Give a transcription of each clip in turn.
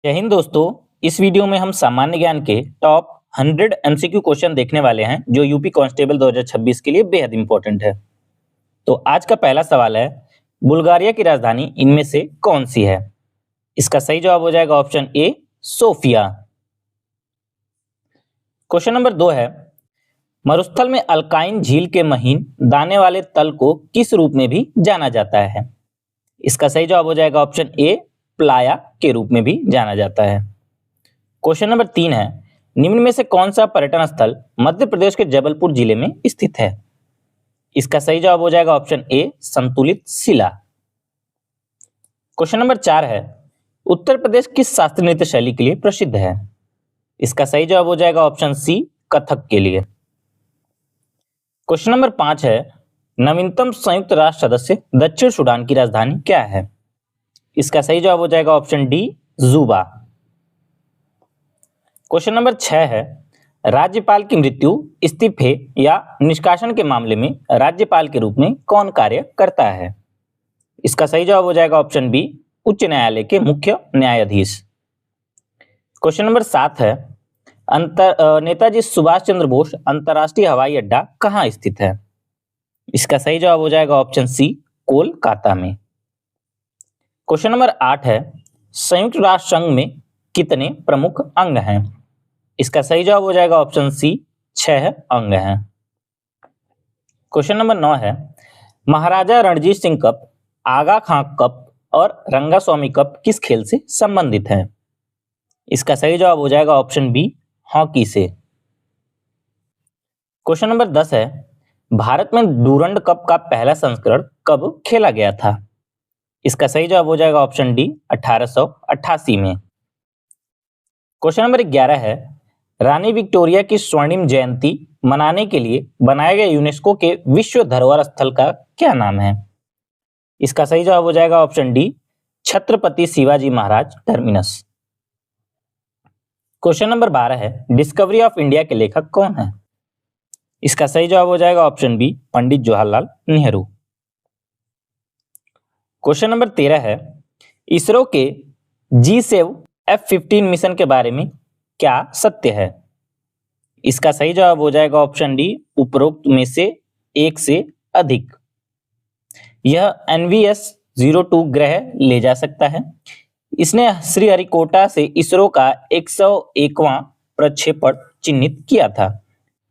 जय हिंद दोस्तों। इस वीडियो में हम सामान्य ज्ञान के टॉप 100 एमसीक्यू क्वेश्चन देखने वाले हैं जो यूपी कांस्टेबल 2026 के लिए बेहद इंपॉर्टेंट है। तो आज का पहला सवाल है, बुल्गारिया की राजधानी इनमें से कौन सी है? इसका सही जवाब हो जाएगा option A, Sophia. Question number 2 है, मरुस्थल में अल्काइन झील के महीन दाने वाले तल को किस रूप में भी जाना जाता है? इसका सही जवाब हो जाएगा ऑप्शन ए, प्लाया के रूप में भी जाना जाता है। क्वेश्चन नंबर 3 है, निम्न में से कौन सा पर्यटन स्थल मध्य प्रदेश के जबलपुर जिले में स्थित है? इसका सही जवाब हो जाएगा ऑप्शन ए, संतुलित शिला। क्वेश्चन नंबर 4 है, उत्तर प्रदेश किस शास्त्रीय नृत्य शैली के लिए प्रसिद्ध है? इसका सही जवाब हो जाएगा ऑप्शन सी, कथक के लिए। क्वेश्चन नंबर 5 है, नवीनतम संयुक्त राष्ट्र सदस्य दक्षिण सूडान की राजधानी क्या है? इसका सही जवाब हो जाएगा ऑप्शन डी, जुबा। क्वेश्चन नंबर 6 है, राज्यपाल की मृत्यु, इस्तीफे या निष्कासन के मामले में राज्यपाल के रूप में कौन कार्य करता है? इसका सही जवाब हो जाएगा ऑप्शन बी, उच्च न्यायालय के मुख्य न्यायाधीश। क्वेश्चन नंबर 7 है, नेताजी सुभाष चंद्र बोस अंतर्राष्ट्रीय हवाई अड्डा कहाँ स्थित है? इसका सही जवाब हो जाएगा ऑप्शन सी, कोलकाता में। क्वेश्चन नंबर 8 है, संयुक्त राष्ट्र संघ में कितने प्रमुख अंग हैं? इसका सही जवाब हो जाएगा ऑप्शन सी, 6 अंग हैं। क्वेश्चन नंबर 9 है, महाराजा रणजीत सिंह कप, आगा खां कप और रंगास्वामी कप किस खेल से संबंधित है? इसका सही जवाब हो जाएगा ऑप्शन बी, हॉकी से। क्वेश्चन नंबर 10 है, भारत में डूरंड कप का पहला संस्करण कब खेला गया था? इसका सही जवाब हो जाएगा ऑप्शन डी, 1888 में। क्वेश्चन नंबर 11 है, रानी विक्टोरिया की स्वर्णिम जयंती मनाने के लिए बनाए गए यूनेस्को के विश्व धरोहर स्थल का क्या नाम है? इसका सही जवाब हो जाएगा option D, Chhatrapati Shivaji Maharaj terminus. Question number 12 है, डिस्कवरी ऑफ इंडिया के लेखक कौन है? इसका सही जवाब हो जाएगा option B, Pandit Jawaharlal Nehru. Question number 13 है, इसरो के G7 F-15 मिशन के बारे में क्या सत्य है? इसका सही जवाब हो जाएगा ऑप्शन डी, उपरोक्त में से एक से अधिक। यह NVS-02 ग्रह ले जा सकता है। इसने श्रीहरिकोटा से इसरो का 101वां प्रक्षेपण चिन्हित किया था।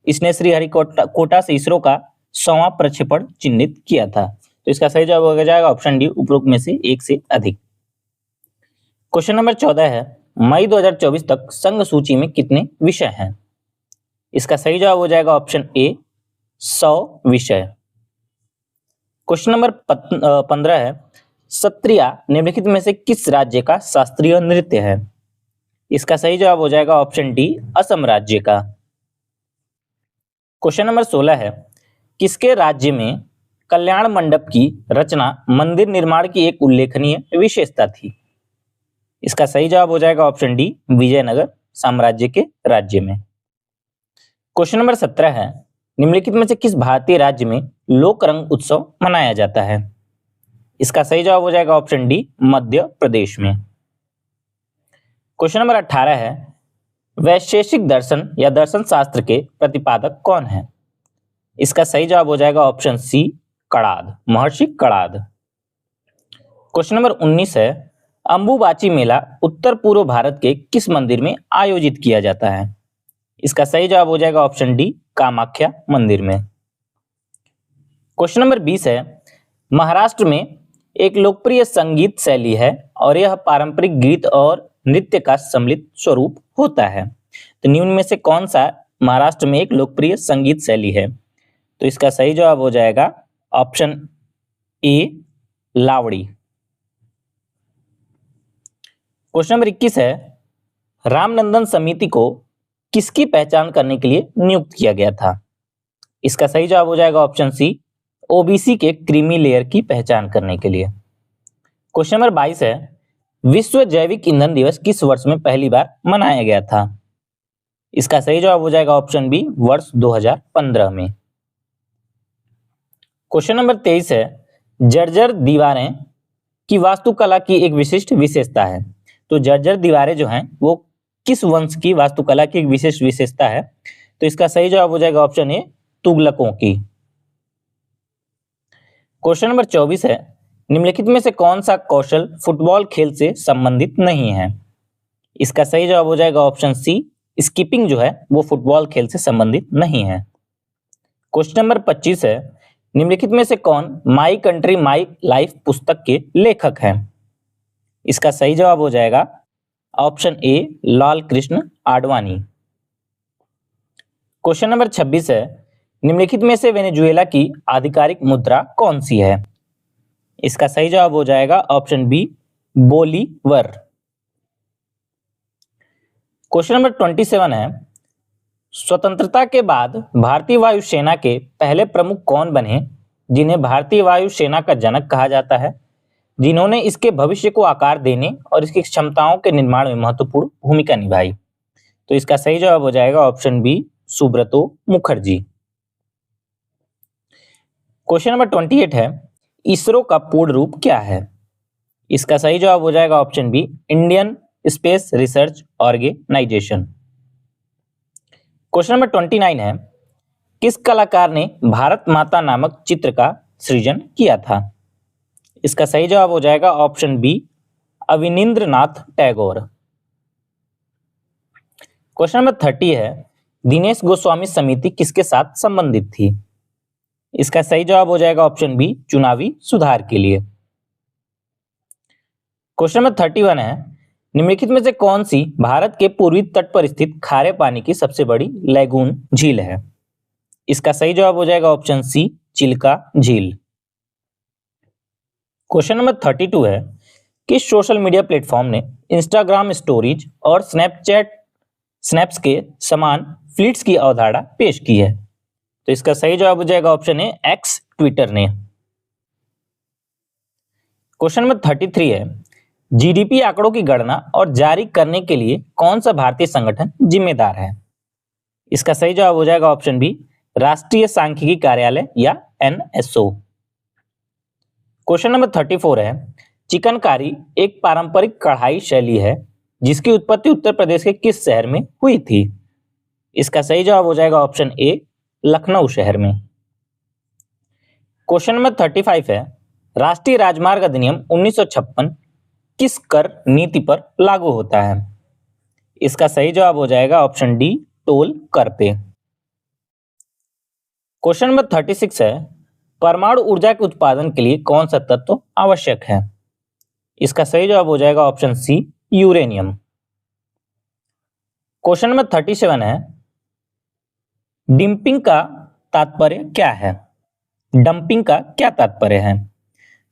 इसने श्रीहरिकोटा से इसरो का 100वां प्रक्षेपण चिन्हित किया था। तो इसका सही जवाब हो जाएगा ऑप्शन डी, उपरोक्त में से एक से अधिक। क्वेश्चन नंबर 14 है, मई 2024 तक संघ सूची में कितने विषय हैं? इसका सही जवाब हो जाएगा ऑप्शन ए, 100 विषय। क्वेश्चन नंबर 15 है, सत्रिया निम्नलिखित में से किस राज्य का शास्त्रीय नृत्य है? इसका सही जवाब हो जाएगा ऑप्शन डी, असम राज्य का। क्वेश्चन नंबर 16 है, किसके राज्य में कल्याण मंडप की रचना मंदिर निर्माण की एक उल्लेखनीय विशेषता थी? इसका सही जवाब हो जाएगा ऑप्शन डी, विजयनगर साम्राज्य के राज्य में। क्वेश्चन नंबर 17 है, निम्नलिखित में से किस भारतीय राज्य में लोक रंग उत्सव मनाया जाता है? इसका सही जवाब हो जाएगा ऑप्शन डी, मध्य प्रदेश में। क्वेश्चन नंबर 18 है, वैशेषिक दर्शन या दर्शन शास्त्र के प्रतिपादक कौन है? इसका सही जवाब हो जाएगा ऑप्शन सी, कणाद, महर्षि कणाद। क्वेश्चन नंबर 19 है, अंबुबाची मेला उत्तर पूर्व भारत के किस मंदिर में आयोजित किया जाता है? इसका सही जवाब हो जाएगा ऑप्शन डी, कामाख्या मंदिर में। क्वेश्चन नंबर 20 है, महाराष्ट्र में एक लोकप्रिय संगीत शैली है और यह पारंपरिक गीत और नृत्य का सम्मिलित स्वरूप होता है। तो निम्न में से कौन सा महाराष्ट्र में एक लोकप्रिय संगीत शैली है? तो इसका सही जवाब हो जाएगा ऑप्शन ए, लावड़ी। क्वेश्चन नंबर 21 है, रामनंदन समिति को किसकी पहचान करने के लिए नियुक्त किया गया था? इसका सही जवाब हो जाएगा ऑप्शन सी, ओबीसी के क्रीमी लेयर की पहचान करने के लिए। क्वेश्चन नंबर 22 है, विश्व जैविक ईंधन दिवस किस वर्ष में पहली बार मनाया गया था? इसका सही जवाब हो जाएगा ऑप्शन बी, वर्ष 2015 में। क्वेश्चन नंबर 23 है, जर्जर दीवारें की वास्तुकला की एक विशिष्ट विशेषता है। तो जर्जर दीवारें जो हैं वो किस वंश की वास्तुकला की एक विशेष विशेषता है? तो इसका सही जवाब हो जाएगा ऑप्शन ए, तुगलकों की। क्वेश्चन नंबर 24 है, निम्नलिखित में से कौन सा कौशल फुटबॉल खेल से संबंधित नहीं है? इसका सही जवाब हो जाएगा ऑप्शन सी, स्कीपिंग जो है वो फुटबॉल खेल से संबंधित नहीं है। क्वेश्चन नंबर 25 है, निम्नलिखित में से कौन माई कंट्री माई लाइफ पुस्तक के लेखक हैं? इसका सही जवाब हो जाएगा ऑप्शन ए, लाल कृष्ण आडवाणी। क्वेश्चन नंबर 26 है, निम्नलिखित में से वेनेजुएला की आधिकारिक मुद्रा कौन सी है? इसका सही जवाब हो जाएगा option B, Bolivar. Question number 27 है, स्वतंत्रता के बाद भारतीय वायुसेना के पहले प्रमुख कौन बने जिन्हें भारतीय वायुसेना का जनक कहा जाता है, जिन्होंने इसके भविष्य को आकार देने और इसकी क्षमताओं के निर्माण में महत्वपूर्ण भूमिका निभाई? तो इसका सही जवाब हो जाएगा option B, Subroto Mukherjee. Question number 28 है, इसरो का पूर्ण रूप क्या है? इसका सही जवाब हो जाएगा option B, Indian Space Research Organisation. Question number 29 है, किस कलाकार ने भारत माता नामक चित्र का सृजन किया था? इसका सही जवाब हो जाएगा option B, Abanindranath Tagore. Question number 30 है, दिनेश गोस्वामी समिति किसके साथ संबंधित थी? इसका सही जवाब हो जाएगा ऑप्शन बी, चुनावी सुधार के लिए। क्वेश्चन नंबर 31 है, निम्नलिखित में से कौन सी भारत के पूर्वी तट पर स्थित खारे पानी की सबसे बड़ी लैगून झील है? इसका सही जवाब हो जाएगा ऑप्शन सी, चिल्का झील। क्वेश्चन नंबर 32 है, किस सोशल मीडिया प्लेटफॉर्म ने इंस्टाग्राम स्टोरीज और स्नैपचैट स्नैप्स के समान फ्लीट्स की अवधारणा पेश की है? तो इसका सही जवाब हो जाएगा ऑप्शन ए, एक्स ट्विटर ने। क्वेश्चन नंबर 33 है, जीडीपी आंकड़ों की गणना और जारी करने के लिए कौन सा भारतीय संगठन जिम्मेदार है? इसका सही जवाब हो जाएगा ऑप्शन बी, राष्ट्रीय सांख्यिकी कार्यालय या एनएसओ। क्वेश्चन नंबर 34 है, चिकनकारी एक पारंपरिक कढ़ाई शैली है जिसकी उत्पत्ति उत्तर प्रदेश के किस शहर में हुई थी? इसका सही जवाब हो जाएगा ऑप्शन ए, लखनऊ शहर में। क्वेश्चन नंबर 35 है, राष्ट्रीय राजमार्ग अधिनियम 1956 किस कर नीति पर लागू होता है? इसका सही जवाब हो जाएगा ऑप्शन डी, टोल कर पे। क्वेश्चन नंबर 36 है, परमाणु ऊर्जा के उत्पादन के लिए कौन सा तत्व आवश्यक है? इसका सही जवाब हो जाएगा option C, uranium. Question number 37 है, डंपिंग का तात्पर्य क्या है? डंपिंग का क्या तात्पर्य है?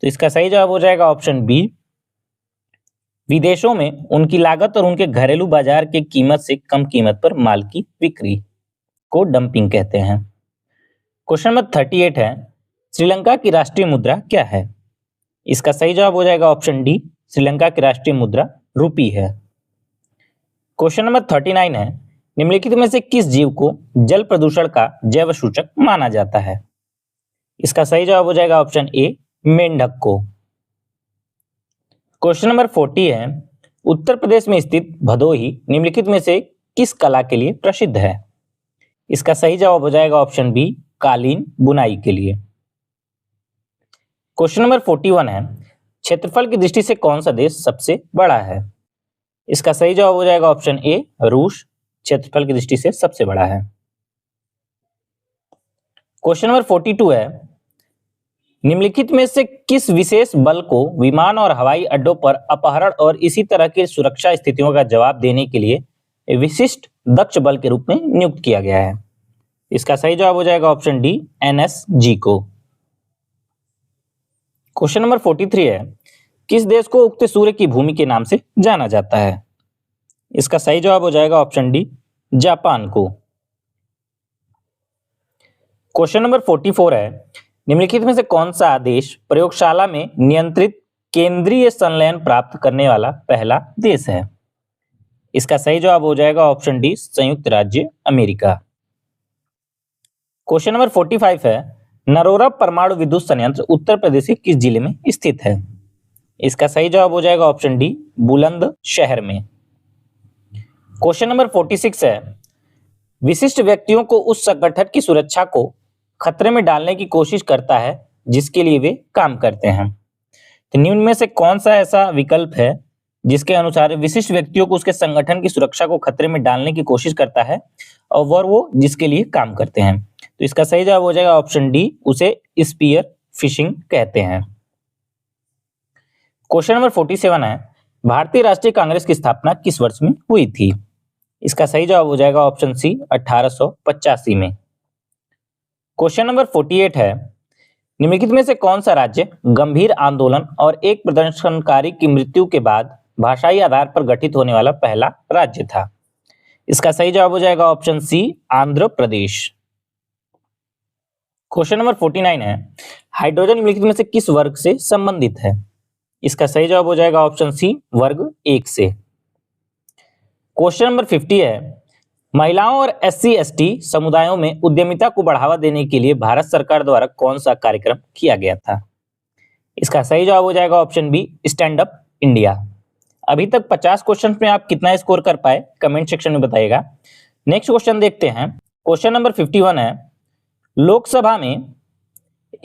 तो इसका सही जवाब हो जाएगा ऑप्शन बी, विदेशों में उनकी लागत और उनके घरेलू बाजार की कीमत से कम कीमत पर माल की बिक्री को डंपिंग कहते हैं। क्वेश्चन नंबर 38 है, श्रीलंका की राष्ट्रीय मुद्रा क्या है? इसका सही जवाब हो जाएगा ऑप्शन डी, श्रीलंका की राष्ट्रीय मुद्रा रुपी है। क्वेश्चन नंबर 39 है, निम्नलिखित में से किस जीव को जल प्रदूषण का जैव सूचक माना जाता है? इसका सही जवाब हो जाएगा ऑप्शन ए, मेंढक को। क्वेश्चन नंबर 40 है, उत्तर प्रदेश में स्थित भदोही निम्नलिखित में से किस कला के लिए प्रसिद्ध है? इसका सही जवाब हो जाएगा ऑप्शन बी, कालीन बुनाई के लिए। क्वेश्चन नंबर 41 है, क्षेत्रफल की दृष्टि से कौन सा देश सबसे बड़ा है? इसका सही जवाब हो जाएगा ऑप्शन ए, रूस क्षेत्रफल की दृष्टि से सबसे बड़ा है। क्वेश्चन नंबर 42 है, निम्नलिखित में से किस विशेष बल को विमान और हवाई अड्डों पर अपहरण और इसी तरह की सुरक्षा स्थितियों का जवाब देने के लिए विशिष्ट दक्ष बल के रूप में नियुक्त किया गया है? इसका सही जवाब हो जाएगा ऑप्शन डी, एनएसजी को। क्वेश्चन नंबर 43 है, किस देश को उगते सूर्य की भूमि के नाम से जाना जाता है? इसका सही जवाब हो जाएगा ऑप्शन डी, जापान को। क्वेश्चन नंबर 44 है, निम्नलिखित में से कौन सा देश प्रयोगशाला में नियंत्रित केंद्रीय संलयन प्राप्त करने वाला पहला देश है? इसका सही जवाब हो जाएगा ऑप्शन डी, संयुक्त राज्य अमेरिका। क्वेश्चन नंबर 45 है, नरोरा परमाणु विद्युत संयंत्र उत्तर प्रदेश के किस जिले में स्थित है? इसका सही जवाब हो जाएगा ऑप्शन डी, बुलंदशहर में। क्वेश्चन नंबर 46 है, विशिष्ट व्यक्तियों को उस संगठन की सुरक्षा को खतरे में डालने की कोशिश करता है जिसके लिए वे काम करते हैं। तो निम्न में से कौन सा ऐसा विकल्प है जिसके अनुसार विशिष्ट व्यक्तियों को उसके संगठन की सुरक्षा को खतरे में डालने की कोशिश करता है और वो जिसके लिए काम करते हैं? तो इसका सही जवाब हो जाएगा ऑप्शन डी, उसे स्पीयर फिशिंग कहते हैं। क्वेश्चन नंबर 47 है, भारतीय राष्ट्रीय कांग्रेस की स्थापना किस वर्ष में हुई थी? इसका सही जवाब हो जाएगा ऑप्शन सी, 1885 में। क्वेश्चन नंबर 48 है, निम्नलिखित में से कौन सा राज्य गंभीर आंदोलन और एक प्रदर्शनकारी की मृत्यु के बाद भाषाई आधार पर गठित होने वाला पहला राज्य था? इसका सही जवाब हो जाएगा ऑप्शन सी, आंध्र प्रदेश। क्वेश्चन नंबर 49 है, हाइड्रोजन निम्नलिखित में से किस वर्ग से संबंधित है? इसका सही जवाब हो जाएगा ऑप्शन सी, वर्ग 1 से। क्वेश्चन नंबर 50 है, महिलाओं और SC/ST समुदायों में उद्यमिता को बढ़ावा देने के लिए भारत सरकार द्वारा कौन सा कार्यक्रम किया गया था? इसका सही जवाब हो जाएगा option B, Stand Up India. अभी तक 50 क्वेश्चन में आप कितना स्कोर कर पाए कमेंट सेक्शन में बताइएगा। नेक्स्ट क्वेश्चन देखते हैं। क्वेश्चन नंबर 51 है, लोकसभा में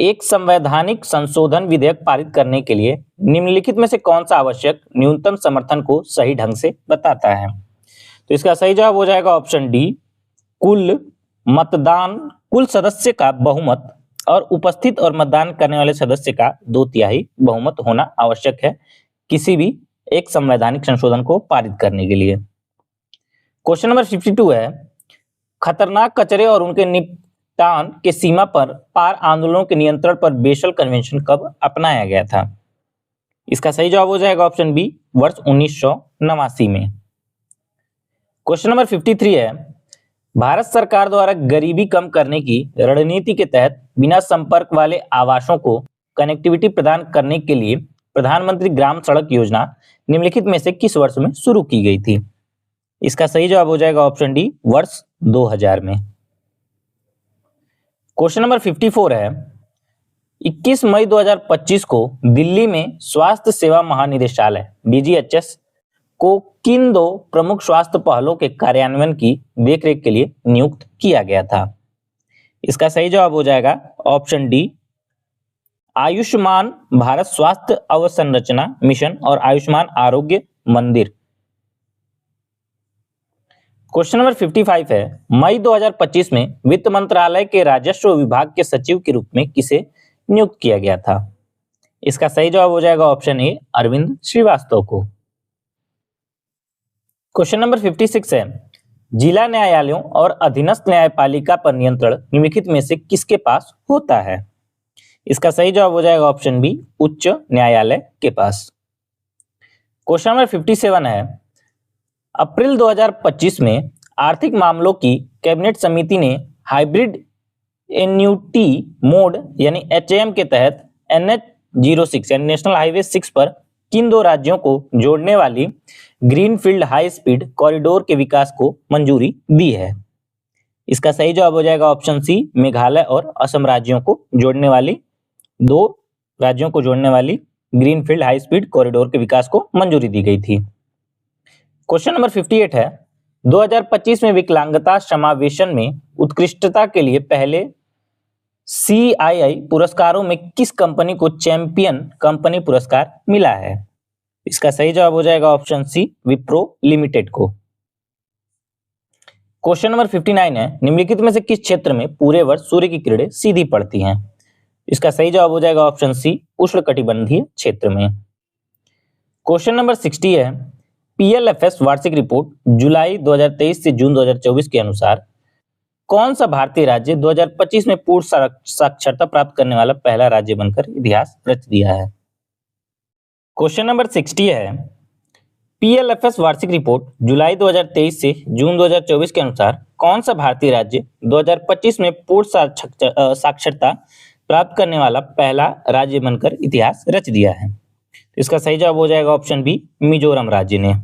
एक संवैधानिक संशोधन विधेयक पारित करने के लिए निम्नलिखित में से कौन सा आवश्यक न्यूनतम समर्थन को सही ढंग से बताता है? तो इसका सही जवाब हो जाएगा ऑप्शन डी, कुल सदस्य का बहुमत और उपस्थित और मतदान करने वाले सदस्य का 2/3 बहुमत होना आवश्यक है किसी भी एक संवैधानिक संशोधन को पारित करने के लिए। क्वेश्चन नंबर 52 है, खतरनाक कचरे और उनके निपटान के सीमा पर पार आंदोलनों के नियंत्रण पर बेसल कन्वेंशन कब अपनाया गया था? इसका सही जवाब हो जाएगा ऑप्शन बी, वर्ष 1989 में। क्वेश्चन नंबर 53 है, भारत सरकार द्वारा गरीबी कम करने की रणनीति के तहत बिना संपर्क वाले आवासों को कनेक्टिविटी प्रदान करने के लिए प्रधानमंत्री ग्राम सड़क योजना निम्नलिखित में से किस वर्ष में शुरू की गई थी? इसका सही जवाब हो जाएगा ऑप्शन डी, वर्ष 2000 में। क्वेश्चन नंबर 54 है, 21 मई 2025 को दिल्ली में स्वास्थ्य सेवा महानिदेशालय DGHS को किन 2 प्रमुख स्वास्थ्य पहलों के कार्यान्वयन की देखरेख के लिए नियुक्त किया गया था? इसका सही जवाब हो जाएगा ऑप्शन डी, आयुष्मान भारत स्वास्थ्य अवसंरचना मिशन और आयुष्मान आरोग्य मंदिर। क्वेश्चन नंबर 55 है, मई 2025 में वित्त मंत्रालय के राजस्व विभाग के सचिव के रूप में किसे नियुक्त किया गया था? इसका सही जवाब हो जाएगा ऑप्शन ए, अरविंद श्रीवास्तव को। क्वेश्चन नंबर 56 है, जिला न्यायालयों और अधीनस्थ न्यायपालिका पर नियंत्रण निम्नलिखित में से किसके पास होता है? इसका सही जवाब हो जाएगा ऑप्शन बी, उच्च न्यायालय के पास। क्वेश्चन नंबर 57 है, अप्रैल 2025 में आर्थिक मामलों की कैबिनेट समिति ने हाइब्रिड एन्युटी मोड यानी HAM के तहत NH06 यानी नेशनल हाईवे 6 पर किन 2 राज्यों को जोड़ने वाली ग्रीनफील्ड हाई स्पीड कॉरिडोर के विकास को मंजूरी दी है? इसका सही जवाब हो जाएगा ऑप्शन सी, मेघालय और असम राज्यों को जोड़ने वाली 2 राज्यों को जोड़ने वाली ग्रीनफील्ड हाई स्पीड कॉरिडोर के विकास को मंजूरी दी गई थी। क्वेश्चन नंबर 58 है, 2025 में विकलांगता समावेशन में उत्कृष्टता के लिए पहले CII पुरस्कारों में किस कंपनी को चैंपियन कंपनी पुरस्कार मिला है? इसका सही जवाब हो जाएगा ऑप्शन सी, विप्रो लिमिटेड को। क्वेश्चन नंबर 59 है, निम्नलिखित में से किस क्षेत्र में पूरे वर्ष सूर्य की किरणें सीधी पड़ती हैं? इसका सही जवाब हो जाएगा ऑप्शन सी, उष्णकटिबंधीय क्षेत्र में। क्वेश्चन नंबर 60 है, PLFS वार्षिक रिपोर्ट जुलाई 2023 से जून 2024 के अनुसार कौन सा भारतीय राज्य 2025 में पूर्ण साक्षरता प्राप्त करने वाला पहला राज्य बनकर इतिहास रच दिया है? क्वेश्चन नंबर 60 है, PLFS वार्षिक रिपोर्ट जुलाई 2023 से जून 2024 के अनुसार कौन सा भारतीय राज्य 2025 में पूर्ण साक्षरता प्राप्त करने वाला पहला राज्य बनकर इतिहास रच दिया है? इसका सही जवाब हो जाएगा ऑप्शन बी, मिजोरम राज्य ने।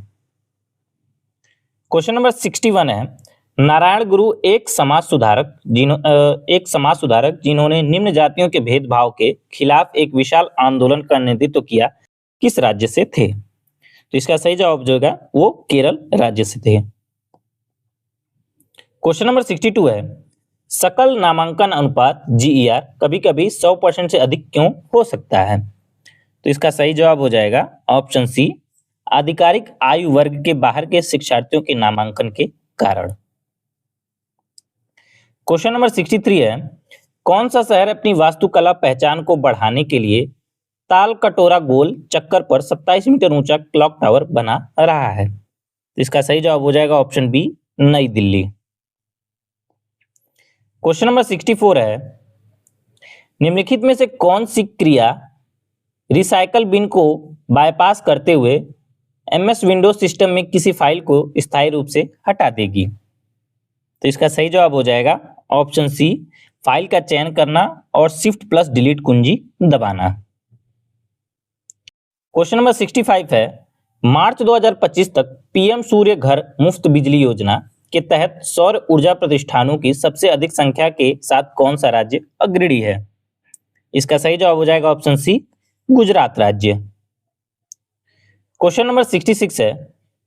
क्वेश्चन नंबर 61 है, नारायण गुरु एक समाज सुधारक जिन्होंने निम्न जातियों के भेदभाव के खिलाफ एक विशाल आंदोलन का नेतृत्व किया, किस राज्य से थे? तो इसका सही जवाब जो होगा वो केरल राज्य से थे। क्वेश्चन नंबर 62 है, सकल नामांकन अनुपात जीईआर कभी कभी 100% से अधिक क्यों हो सकता है? तो इसका सही जवाब हो जाएगा ऑप्शन सी, आधिकारिक आयु वर्ग के बाहर के शिक्षार्थियों के नामांकन के कारण। क्वेश्चन नंबर 63 है, कौन सा शहर अपनी वास्तुकला पहचान को बढ़ाने के लिए ताल कटोरा गोल चक्कर पर 27 मीटर ऊंचा क्लॉक टावर बना रहा है? तो इसका सही जवाब हो जाएगा ऑप्शन बी, नई दिल्ली। क्वेश्चन नंबर 64 है, निम्नलिखित में से कौन सी क्रिया रिसाइकल बिन को बायपास करते हुए एमएस विंडोज सिस्टम में किसी फाइल को स्थायी रूप से हटा देगी? तो इसका सही जवाब हो जाएगा ऑप्शन सी, फाइल का चयन करना और शिफ्ट प्लस डिलीट कुंजी दबाना। क्वेश्चन नंबर 65 है, मार्च 2025 तक पीएम सूर्य घर मुफ्त बिजली योजना के तहत सौर ऊर्जा प्रतिष्ठानों की सबसे अधिक संख्या के साथ कौन सा राज्य अग्रणी है? इसका सही जवाब हो जाएगा ऑप्शन सी, गुजरात राज्य। क्वेश्चन नंबर 66 है,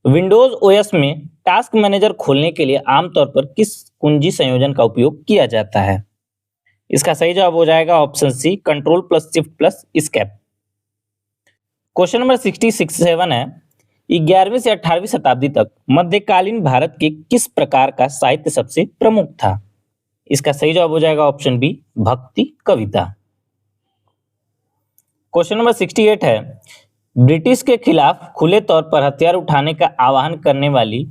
विंडोज ओएस में टास्क मैनेजर खोलने के लिए आमतौर पर किस कुंजी संयोजन का उपयोग किया जाता है? इसका सही जवाब हो जाएगा option C, control plus shift plus escape. Question number 67 है, 11वीं से 18वीं शताब्दी तक मध्यकालीन भारत के किस प्रकार का साहित्य सबसे प्रमुख था? इसका सही जवाब हो जाएगा ऑप्शन बी, भक्ति कविता। क्वेश्चन नंबर 68 है, ब्रिटिश के खिलाफ खुले तौर पर हथियार उठाने का आह्वान करने वाली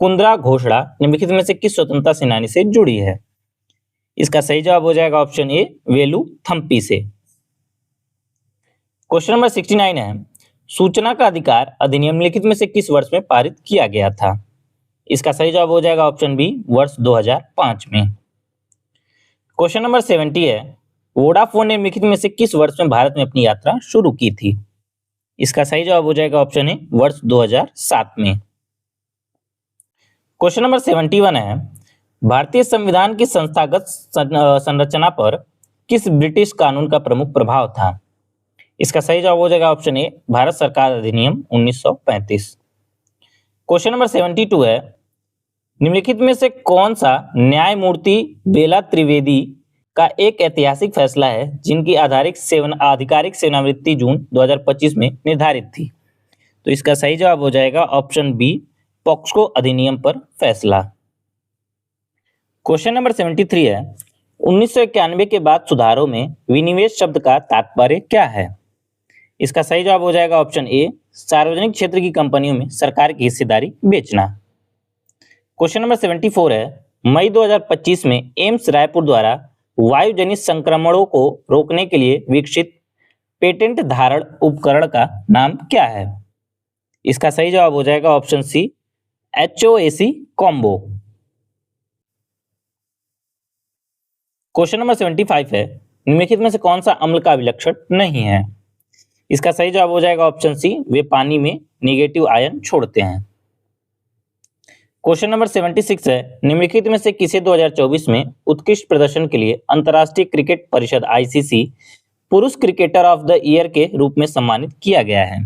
कुंद्रा घोषणा निम्नलिखित में से किस स्वतंत्रता सेनानी से जुड़ी है? इसका सही जवाब हो जाएगा ऑप्शन ए, वेलु थम्पी से। क्वेश्चन नंबर 69 है, सूचना का अधिकार अधिनियम निम्नलिखित में से किस वर्ष में पारित किया गया था? इसका सही जवाब हो जाएगा ऑप्शन बी, वर्ष 2005 में। क्वेश्चन नंबर 70 है, वोडाफोन ने निम्नलिखित में से किस वर्ष में भारत में अपनी यात्रा शुरू की थी? इसका सही जवाब हो जाएगा ऑप्शन ए, वर्ष 2007 में। क्वेश्चन नंबर 71 है, भारतीय संविधान की संस्थागत संरचना पर किस ब्रिटिश कानून का प्रमुख प्रभाव था? इसका सही जवाब हो जाएगा ऑप्शन ए, भारत सरकार अधिनियम 1935। क्वेश्चन नंबर 72 है, निम्नलिखित में से कौन सा न्यायमूर्ति बेला त्रिवेदी का एक ऐतिहासिक फैसला है जिनकी आधिकारिक सेवानिवृत्ति जून 2025 में निर्धारित थी? तो इसका सही जवाब हो जाएगा ऑप्शन बी, पॉक्सो अधिनियम पर फैसला। क्वेश्चन नंबर 73 है, 1991 के बाद सुधारों में विनिवेश शब्द का तात्पर्य क्या है? इसका सही जवाब हो जाएगा ऑप्शन ए, सार्वजनिक क्षेत्र की कंपनियों में सरकार की हिस्सेदारी बेचना। क्वेश्चन नंबर 74 है, मई 2025 में एम्स रायपुर द्वारा वायुजनित संक्रमणों को रोकने के लिए विकसित पेटेंट धारण उपकरण का नाम क्या है? इसका सही जवाब हो जाएगा option C, HOAC combo. Question number 75 है, निम्नलिखित में से कौन सा अम्ल का अभिलक्षण नहीं है? इसका सही जवाब हो जाएगा ऑप्शन सी, वे पानी में नेगेटिव आयन छोड़ते हैं। क्वेश्चन नंबर 76 है, निम्नलिखित में से किसे 2024 में उत्कृष्ट प्रदर्शन के लिए अंतर्राष्ट्रीय क्रिकेट परिषद ICC पुरुष क्रिकेटर ऑफ द ईयर के रूप में सम्मानित किया गया है?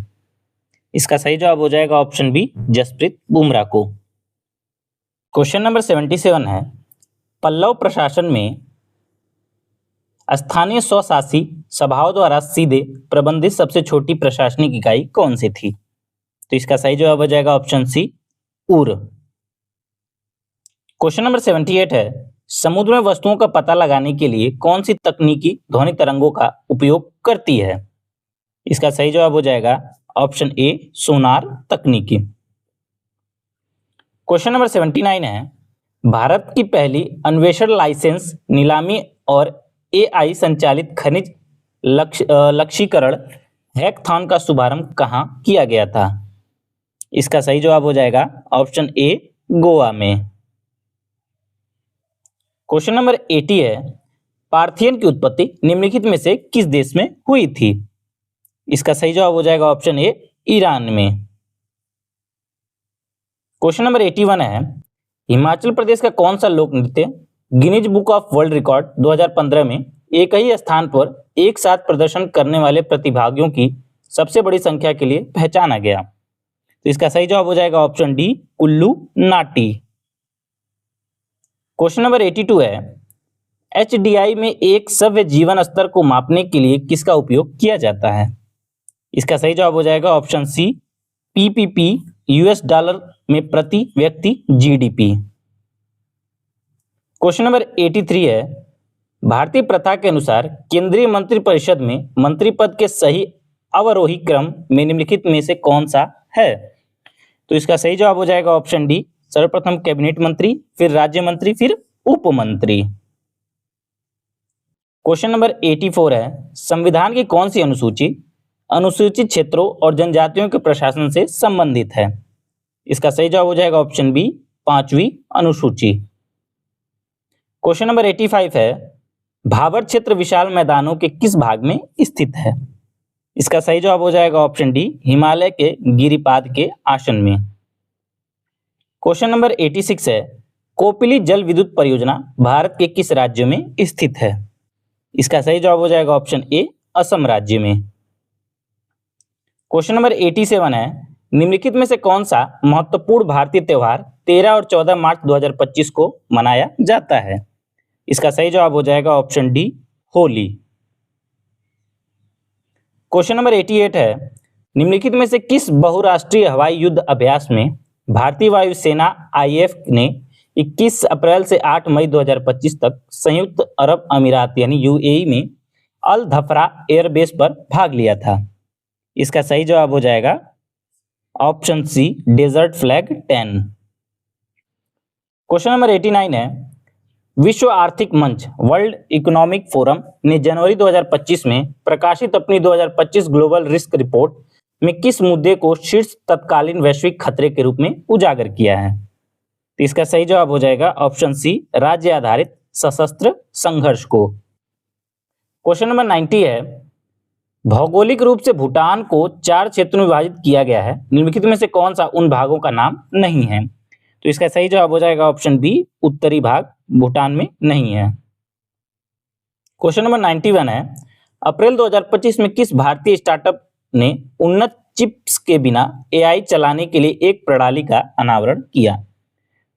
इसका सही जवाब हो जाएगा ऑप्शन बी, जसप्रीत बुमराह को। क्वेश्चन नंबर 77 है, पल्लव प्रशासन में स्थानीय स्वशासी सभाओं द्वारा सीधे प्रबंधित सबसे छोटी प्रशासनिक इकाई कौन सी थी? तो इसका सही जवाब हो जाएगा ऑप्शन सी, उर। क्वेश्चन नंबर 78 है, समुद्र में वस्तुओं का पता लगाने के लिए कौन सी तकनीकी ध्वनि तरंगों का उपयोग करती है? इसका सही जवाब हो जाएगा ऑप्शन ए, सोनार तकनीकी। क्वेश्चन नंबर 79 है, भारत की पहली अन्वेषण लाइसेंस नीलामी और AI संचालित खनिज लक्ष्यीकरण हैकथॉन का शुभारंभ कहां किया गया था? इसका सही जवाब हो जाएगा ऑप्शन ए, गोवा में। क्वेश्चन नंबर 80 है, पार्थियन की उत्पत्ति निम्नलिखित में से किस देश में हुई थी? इसका सही जवाब हो जाएगा ऑप्शन ए, ईरान में। क्वेश्चन नंबर 81 है, हिमाचल प्रदेश का कौन सा लोक नृत्य Guinness book of world record 2015 में एक ही स्थान पर एक साथ प्रदर्शन करने वाले प्रतिभागियों की सबसे बड़ी संख्या के लिए पहचाना गया? तो इसका सही जवाब हो जाएगा ऑप्शन डी, कुल्लू नाटी। क्वेश्चन नंबर 82 है, HDI में एक सभ्य जीवन स्तर को मापने के लिए किसका उपयोग किया जाता है? इसका सही जवाब हो जाएगा ऑप्शन सी, PPP, $, में प्रति व्यक्ति GDP। क्वेश्चन नंबर 83 है, भारतीय प्रथा के अनुसार केंद्रीय मंत्रिपरिषद में मंत्री पद के सही अवरोही क्रम में निम्नलिखित में से कौन सा है? तो इसका सही जवाब हो जाएगा ऑप्शन डी, सर्वप्रथम कैबिनेट मंत्री, फिर राज्य मंत्री, फिर उप मंत्री। क्वेश्चन नंबर 84 है, संविधान की कौन सी अनुसूची अनुसूचित क्षेत्रों और जनजातियों के प्रशासन से संबंधित है? इसका सही जवाब हो जाएगा ऑप्शन बी, 5वीं अनुसूची। क्वेश्चन नंबर 85 है, भाबर क्षेत्र विशाल मैदानों के किस भाग में स्थित है? इसका सही जवाब हो जाएगा ऑप्शन डी, हिमालय के गिरिपाद के आसन में। क्वेश्चन नंबर 86 है, कोपिली जल विद्युत परियोजना भारत के किस राज्य में स्थित है? इसका सही जवाब हो जाएगा ऑप्शन ए, असम राज्य में। क्वेश्चन नंबर 87 है, निम्नलिखित में से कौन सा महत्वपूर्ण भारतीय त्योहार 13 और 14 मार्च 2025 को मनाया जाता है? इसका सही जवाब हो जाएगा option D, Holi. Question number 88 है, निम्नलिखित में से किस बहुराष्ट्रीय हवाई युद्ध अभ्यास में भारतीय वायुसेना IAF ने 21 अप्रैल से 8 मई 2025 तक संयुक्त अरब अमीरात यानी UAE में अल धफरा एयरबेस पर भाग लिया था? इसका सही जवाब हो जाएगा option C, desert flag 10। Question number 89 है, विश्व आर्थिक मंच वर्ल्ड इकोनॉमिक फोरम ने जनवरी 2025 में प्रकाशित अपनी 2025 ग्लोबल रिस्क रिपोर्ट में किस मुद्दे को शीर्ष तत्कालीन वैश्विक खतरे के रूप में उजागर किया है? तो इसका सही जवाब हो जाएगा ऑप्शन सी, राज्य आधारित सशस्त्र संघर्ष को। क्वेश्चन नंबर 90 है, भौगोलिक रूप से भूटान को 4 क्षेत्रों में विभाजित किया गया है, निम्नलिखित में से कौन सा उन भागों का नाम नहीं है? तो इसका सही जवाब हो जाएगा ऑप्शन बी, उत्तरी भाग भूटान में नहीं है। क्वेश्चन नंबर 91 है, अप्रैल 2025 में किस भारतीय स्टार्टअप ने उन्नत चिप्स के बिना AI चलाने के लिए एक प्रणाली का अनावरण किया?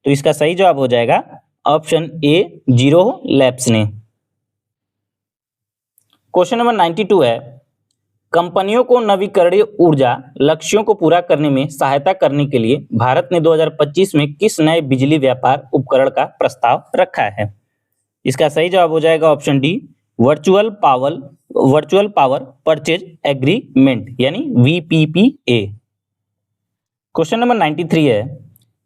तो इसका सही जवाब हो जाएगा ऑप्शन ए, जीरो लैब्स ने। क्वेश्चन नंबर 92 है, कंपनियों को नवीकरणीय ऊर्जा लक्ष्यों को पूरा करने में सहायता करने के लिए भारत ने 2025 में किस नए बिजली व्यापार उपकरण का प्रस्ताव रखा है? इसका सही जवाब हो जाएगा option D, virtual power purchase agreement यानी VPPA। क्वेश्चन नंबर 93 है,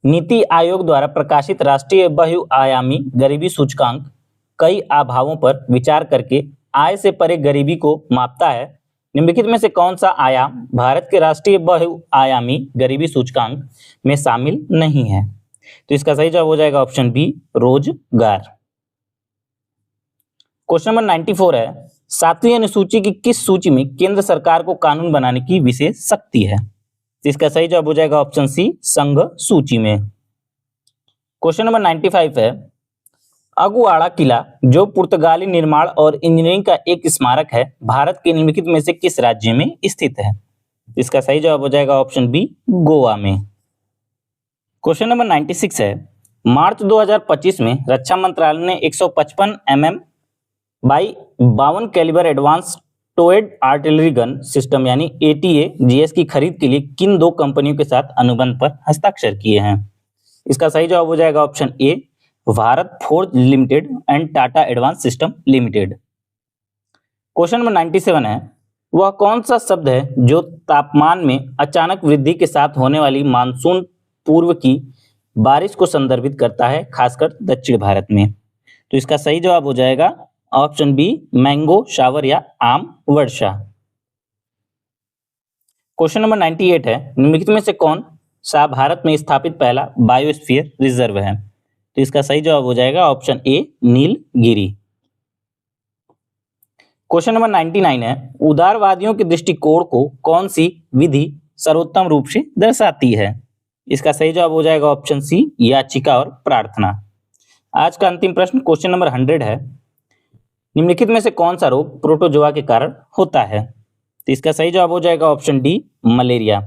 नीति आयोग द्वारा प्रकाशित राष्ट्रीय बहुआयामी गरीबी सूचकांक कई आभावों पर विचार करके आय से परे गरीबी को मापता है, निम्नलिखित में से कौन सा आयाम भारत के राष्ट्रीय बहुआयामी गरीबी सूचकांक में शामिल नहीं है? तो इसका सही जवाब हो जाएगा ऑप्शन बी, रोजगार। क्वेश्चन नंबर 94 है, 7वीं अनुसूची की किस सूची में केंद्र सरकार को कानून बनाने की विशेष शक्ति है? तो इसका सही जवाब हो जाएगा ऑप्शन सी, संघ सूची में। क्वेश्चन नंबर 95 है, अगुआड़ा किला जो पुर्तगाली निर्माण और इंजीनियरिंग का एक स्मारक है, भारत के निम्नलिखित में से किस राज्य में स्थित है? इसका सही जवाब हो जाएगा ऑप्शन बी, गोवा में। क्वेश्चन नंबर 96 है, मार्च 2025 में रक्षा मंत्रालय ने 155 mm by 52 calibre advance towed artillery gun system यानी ATA-GS की खरीद के लिए किन 2 कंपनियों के साथ अनुबंध पर हस्ताक्षर किए हैं? इसका सही जवाब हो जाएगा option A, Bharat forge limited and Tata advance system limited. Question number 97 है, वह कौन सा शब्द है जो तापमान में अचानक वृद्धि के साथ होने वाली मानसून पूर्व की बारिश को संदर्भित करता है, खासकर दक्षिण भारत में? तो इसका सही जवाब हो जाएगा ऑप्शन बी, मैंगो शावर या आम वर्षा। क्वेश्चन नंबर 98 है, निम्नलिखित में से कौन सा भारत में स्थापित पहला बायोस्फीयर रिजर्व है? तो इसका सही जवाब हो जाएगा ऑप्शन ए, नीलगिरी। क्वेश्चन नंबर 99 है, उदारवादियों के दृष्टिकोण को कौन सी विधि सर्वोत्तम रूप से दर्शाती है? इसका सही जवाब हो जाएगा ऑप्शन सी, याचिका और प्रार्थना। आज का अंतिम प्रश्न क्वेश्चन नंबर 100 है, निम्नलिखित में से कौन सा रोग प्रोटोजोआ के कारण होता है? तो इसका सही जवाब हो जाएगा ऑप्शन डी, मलेरिया।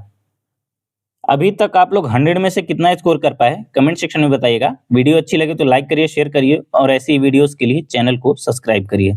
अभी तक आप लोग 100 में से कितना स्कोर कर पाए कमेंट सेक्शन में बताइएगा। वीडियो अच्छी लगे तो लाइक करिए, शेयर करिए और ऐसी वीडियोस के लिए चैनल को सब्सक्राइब करिए।